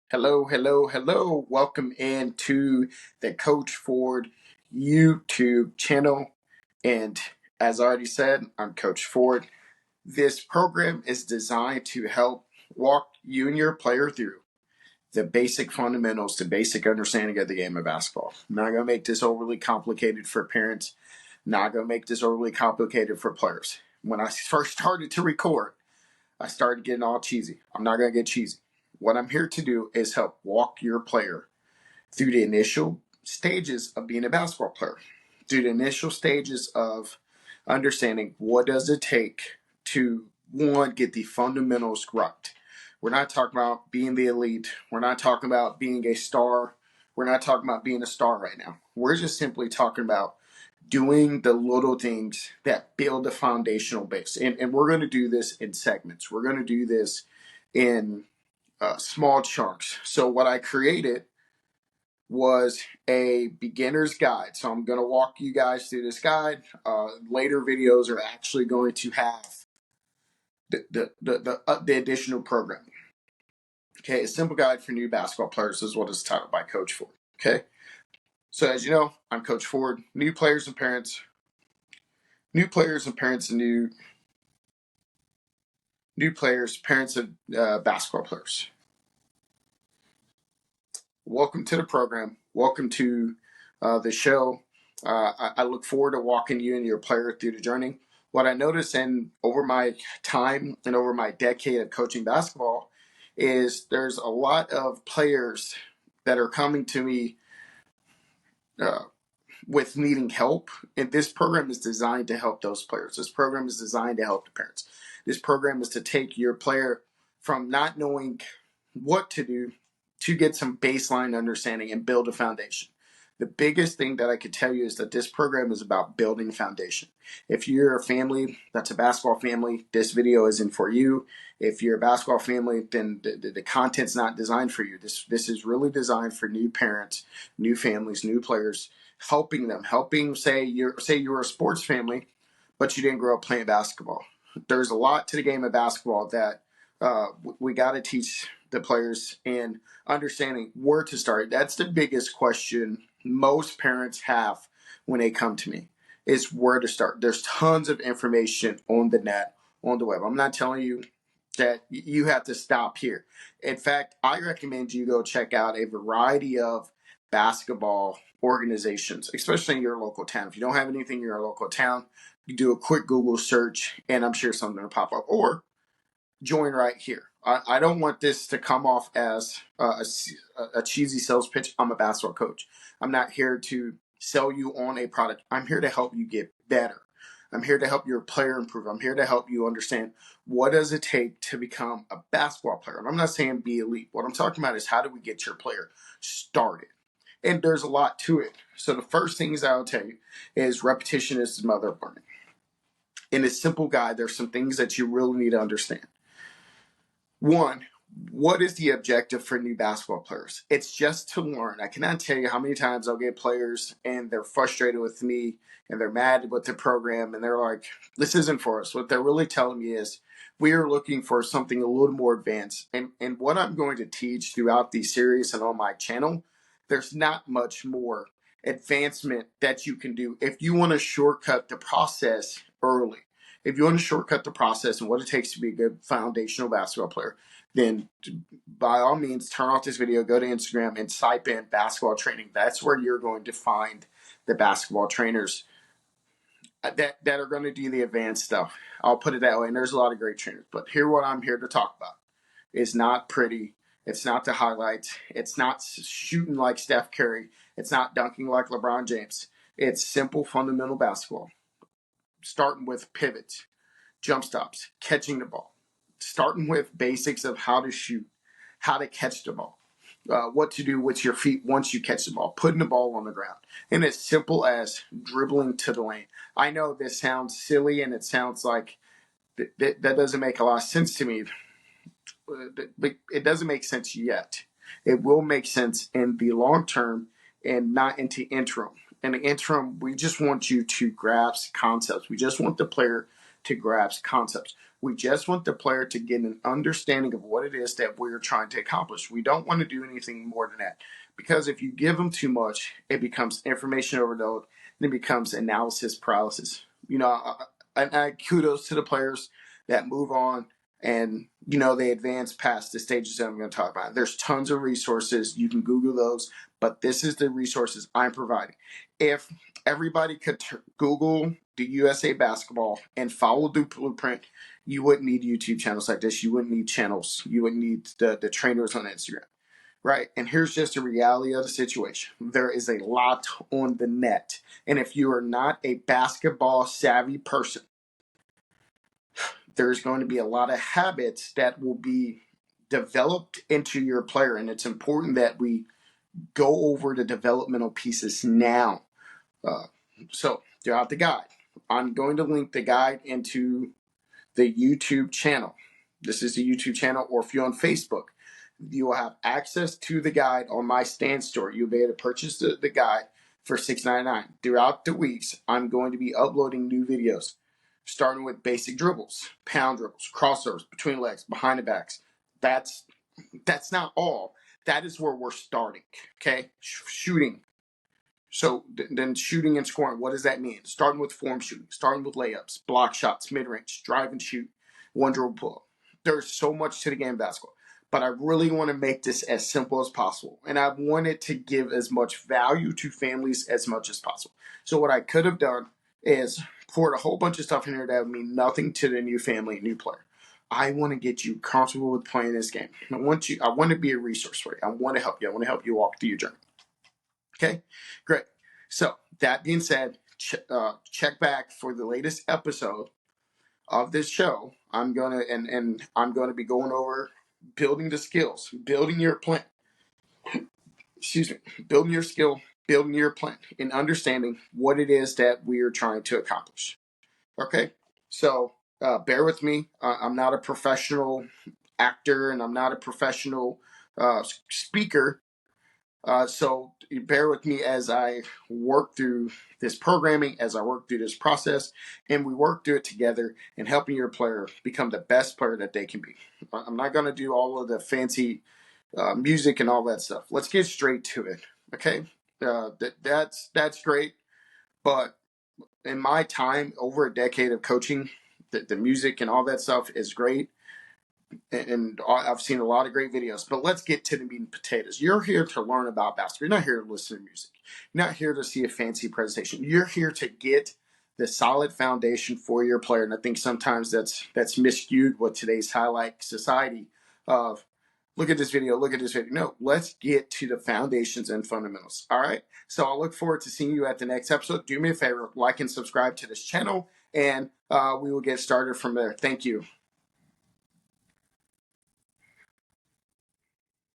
Hello, hello, hello. Welcome into the Coach Ford YouTube channel. And as I already said, I'm Coach Ford. This program is designed to help walk you and your player through the basic fundamentals, the basic understanding of the game of basketball. I'm not going to make this overly complicated for parents, not going to make this overly complicated for players. When I first started to record, I started getting all cheesy. I'm not going to get cheesy. What I'm here to do is help walk your player through the initial stages of being a basketball player, through the initial stages of understanding what does it take to, one, get the fundamentals correct. We're not talking about being the elite. We're not talking about being a star. We're not talking about being a star right now. We're just simply talking about doing the little things that build the foundational base. And we're going to do this in segments. We're going to do this in small chunks. So what I created was a beginner's guide. So I'm going to walk you guys through this guide. Later videos are actually going to have the additional programming. Okay, a simple guide for new basketball players is what it's titled by Coach Ford. Okay, so as you know, I'm Coach Ford. New players and parents, and new players, parents of basketball players. Welcome to the program. Welcome to the show. I look forward to walking you and your player through the journey. What I noticed over my time and over my decade of coaching basketball is there's a lot of players that are coming to me with needing help. And this program is designed to help those players. This program is designed to help the parents. This program is to take your player from not knowing what to do to get some baseline understanding and build a foundation. The biggest thing that I could tell you is that this program is about building foundation. If you're a family that's a basketball family, this video isn't for you. If you're a basketball family, then the content's not designed for you. This is really designed for new parents, new families, new players, helping say you're a sports family, but you didn't grow up playing basketball. There's a lot to the game of basketball that we got to teach the players and understanding where to start. That's the biggest question most parents have when they come to me is where to start. There's tons of information on the net, on the web. I'm not telling you that you have to stop here. In fact, I recommend you go check out a variety of basketball organizations, especially in your local town. If you don't have anything in your local town, you do a quick Google search and I'm sure something will pop up. Or join right here. I don't want this to come off as a cheesy sales pitch. I'm a basketball coach. I'm not here to sell you on a product. I'm here to help you get better. I'm here to help your player improve. I'm here to help you understand what does it take to become a basketball player. And I'm not saying be elite. What I'm talking about is how do we get your player started? And there's a lot to it. So the first things I'll tell you is repetition is the mother of learning. In a simple guide, there's some things that you really need to understand. One, what is the objective for new basketball players? It's just to learn. I cannot tell you how many times I'll get players and they're frustrated with me and they're mad with the program and they're like, this isn't for us. What they're really telling me is we are looking for something a little more advanced. And what I'm going to teach throughout these series and on my channel, there's not much more advancement that you can do if you want to shortcut the process early. If you want to shortcut the process and what it takes to be a good foundational basketball player, then by all means, turn off this video, go to Instagram and type in basketball training. That's where you're going to find the basketball trainers that are going to do the advanced stuff. I'll put it that way. And there's a lot of great trainers. But here, what I'm here to talk about is not pretty. It's not the highlights. It's not shooting like Steph Curry. It's not dunking like LeBron James. It's simple, fundamental basketball. Starting with pivots, jump stops, catching the ball, starting with basics of how to shoot, how to catch the ball, what to do with your feet once you catch the ball, putting the ball on the ground, and as simple as dribbling to the lane. I know this sounds silly and it sounds like that doesn't make a lot of sense to me, but it doesn't make sense yet. It will make sense in the long term and not into interim. In the interim, we just want you to grasp concepts. We just want the player to grasp concepts. We just want the player to get an understanding of what it is that we're trying to accomplish. We don't want to do anything more than that, because if you give them too much, it becomes information overload and it becomes analysis paralysis. I kudos to the players that move on and they advance past the stages that I'm going to talk about. There's tons of resources. You can Google those, but this is the resources I'm providing. If everybody could Google the USA basketball and follow the blueprint, you wouldn't need YouTube channels like this. You wouldn't need channels. You wouldn't need the trainers on Instagram, right? And here's just the reality of the situation. There is a lot on the net. And if you are not a basketball savvy person, there's going to be a lot of habits that will be developed into your player. And it's important that we go over the developmental pieces now. So throughout the guide, I'm going to link the guide into the YouTube channel. This is the YouTube channel, or if you're on Facebook, you will have access to the guide on my Stand store. You'll be able to purchase the guide for $6.99. Throughout the weeks, I'm going to be uploading new videos, starting with basic dribbles, pound dribbles, crossovers, between legs, behind the backs. That's not all. That is where we're starting, okay? Shooting. So then shooting and scoring, what does that mean? Starting with form shooting, starting with layups, block shots, mid-range, drive and shoot, one dribble pull-up. There's so much to the game of basketball, but I really want to make this as simple as possible. And I wanted to give as much value to families as much as possible. So what I could have done is poured a whole bunch of stuff in here that would mean nothing to the new family, new player. I want to get you comfortable with playing this game. I want to be a resource for you. I want to help you. I want to help you walk through your journey. Okay, great. So that being said, check back for the latest episode of this show. I'm gonna be going over building the skills, building your plan. Excuse me, building your skill, building your plan, and understanding what it is that we are trying to accomplish. Okay, so bear with me. I'm not a professional actor, and I'm not a professional speaker. So bear with me as I work through this programming, as I work through this process, and we work through it together in helping your player become the best player that they can be. I'm not going to do all of the fancy music and all that stuff. Let's get straight to it. Okay, that's great, but in my time, over a decade of coaching, the music and all that stuff is great. And I've seen a lot of great videos, but let's get to the meat and potatoes. You're here to learn about basketball. You're not here to listen to music. You're not here to see a fancy presentation. You're here to get the solid foundation for your player. And I think sometimes that's miscued with today's highlight society of look at this video, look at this video. No, let's get to the foundations and fundamentals. All right. So I'll look forward to seeing you at the next episode. Do me a favor, like and subscribe to this channel, and we will get started from there. Thank you.